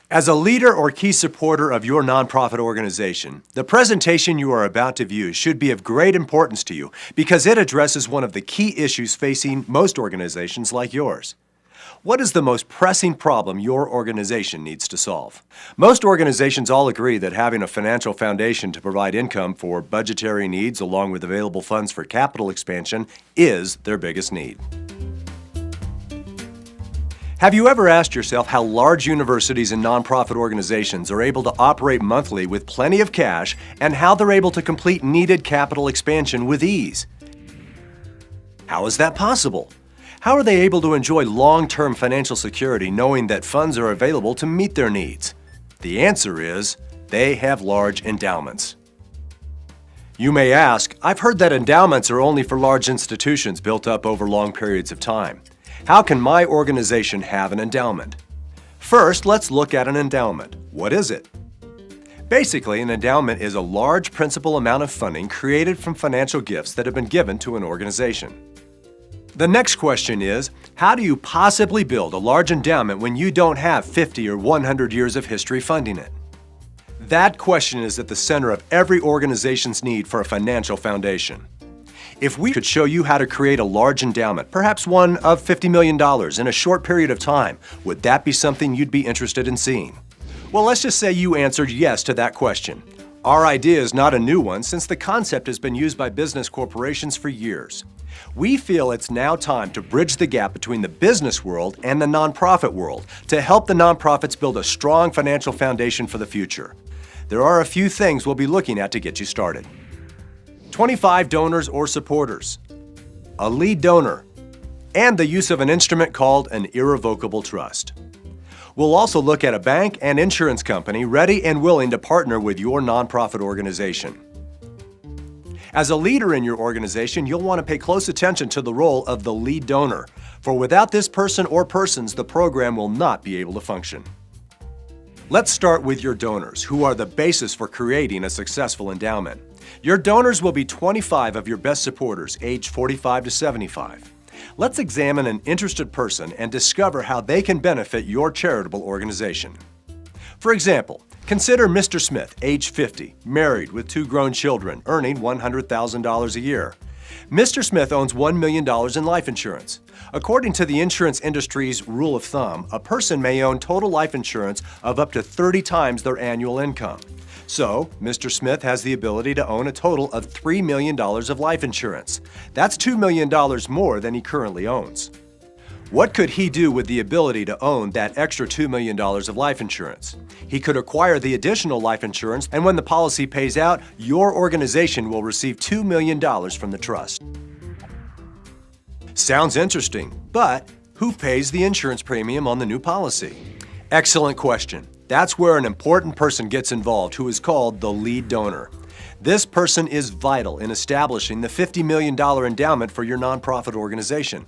As a leader or key supporter of your nonprofit organization, the presentation you are about to view should be of great importance to you because it addresses one of the key issues facing most organizations like yours. What is the most pressing problem your organization needs to solve? Most organizations all agree that having a financial foundation to provide income for budgetary needs along with available funds for capital expansion is their biggest need. Have you ever asked yourself how large universities and nonprofit organizations are able to operate monthly with plenty of cash and how they're able to complete needed capital expansion with ease? How is that possible? How are they able to enjoy long-term financial security knowing that funds are available to meet their needs? The answer is they have large endowments. You may ask, I've heard that endowments are only for large institutions built up over long periods of time. How can my organization have an endowment? First, let's look at an endowment. What is it? Basically, an endowment is a large principal amount of funding created from financial gifts that have been given to an organization. The next question is, how do you possibly build a large endowment when you don't have 50 or 100 years of history funding it? That question is at the center of every organization's need for a financial foundation. If we could show you how to create a large endowment, perhaps one of $50 million in a short period of time, would that be something you'd be interested in seeing? Well, let's just say you answered yes to that question. Our idea is not a new one since the concept has been used by business corporations for years. We feel it's now time to bridge the gap between the business world and the nonprofit world to help the nonprofits build a strong financial foundation for the future. There are a few things we'll be looking at to get you started. 25 donors or supporters, a lead donor, and the use of an instrument called an irrevocable trust. We'll also look at a bank and insurance company ready and willing to partner with your nonprofit organization. As a leader in your organization, you'll want to pay close attention to the role of the lead donor, for without this person or persons, the program will not be able to function. Let's start with your donors, who are the basis for creating a successful endowment. Your donors will be 25 of your best supporters, aged 45 to 75. Let's examine an interested person and discover how they can benefit your charitable organization. For example, consider Mr. Smith, age 50, married with 2 grown children, earning $100,000 a year. Mr. Smith owns $1 million in life insurance. According to the insurance industry's rule of thumb, a person may own total life insurance of up to 30 times their annual income. So, Mr. Smith has the ability to own a total of $3 million of life insurance. That's $2 million more than he currently owns. What could he do with the ability to own that extra $2 million of life insurance? He could acquire the additional life insurance, and when the policy pays out, your organization will receive $2 million from the trust. Sounds interesting, but who pays the insurance premium on the new policy? Excellent question. That's where an important person gets involved who is called the lead donor. This person is vital in establishing the $50 million endowment for your nonprofit organization.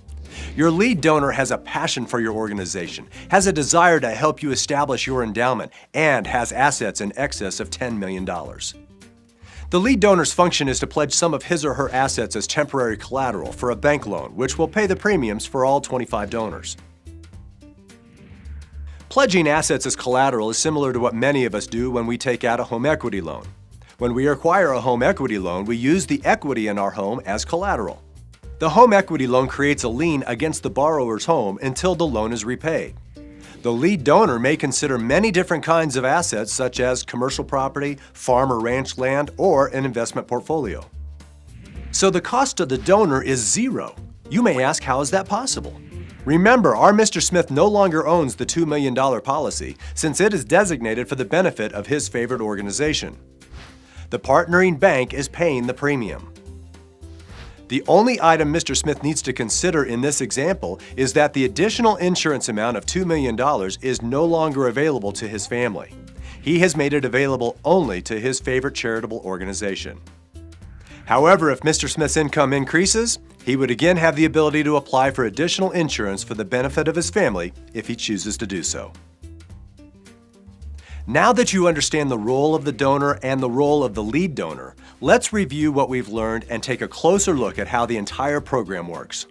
Your lead donor has a passion for your organization, has a desire to help you establish your endowment, and has assets in excess of $10 million. The lead donor's function is to pledge some of his or her assets as temporary collateral for a bank loan, which will pay the premiums for all 25 donors. Pledging assets as collateral is similar to what many of us do when we take out a home equity loan. When we acquire a home equity loan, we use the equity in our home as collateral. The home equity loan creates a lien against the borrower's home until the loan is repaid. The lead donor may consider many different kinds of assets such as commercial property, farm or ranch land, or an investment portfolio. So the cost to the donor is zero. You may ask, how is that possible? Remember, our Mr. Smith no longer owns the $2 million policy since it is designated for the benefit of his favorite organization. The partnering bank is paying the premium. The only item Mr. Smith needs to consider in this example is that the additional insurance amount of $2 million is no longer available to his family. He has made it available only to his favorite charitable organization. However, if Mr. Smith's income increases, he would again have the ability to apply for additional insurance for the benefit of his family if he chooses to do so. Now that you understand the role of the donor and the role of the lead donor, let's review what we've learned and take a closer look at how the entire program works.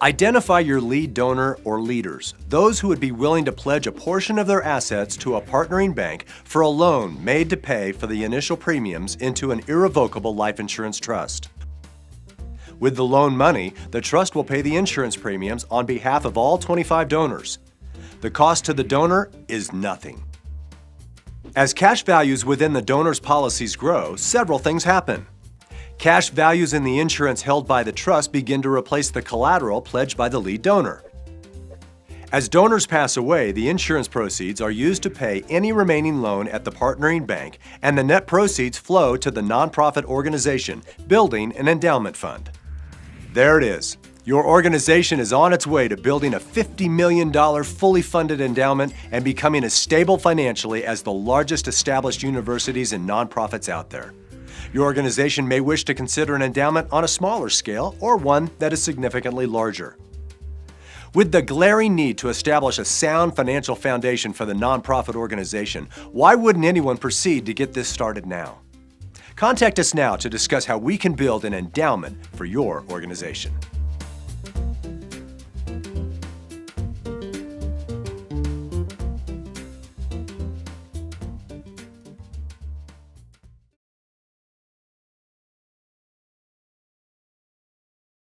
Identify your lead donor or leaders, those who would be willing to pledge a portion of their assets to a partnering bank for a loan made to pay for the initial premiums into an irrevocable life insurance trust. With the loan money, the trust will pay the insurance premiums on behalf of all 25 donors. The cost to the donor is nothing. As cash values within the donor's policies grow, several things happen. Cash values in the insurance held by the trust begin to replace the collateral pledged by the lead donor. As donors pass away, the insurance proceeds are used to pay any remaining loan at the partnering bank, and the net proceeds flow to the nonprofit organization, building an endowment fund. There it is. Your organization is on its way to building a $50 million fully funded endowment and becoming as stable financially as the largest established universities and nonprofits out there. Your organization may wish to consider an endowment on a smaller scale or one that is significantly larger. With the glaring need to establish a sound financial foundation for the nonprofit organization, why wouldn't anyone proceed to get this started now? Contact us now to discuss how we can build an endowment for your organization.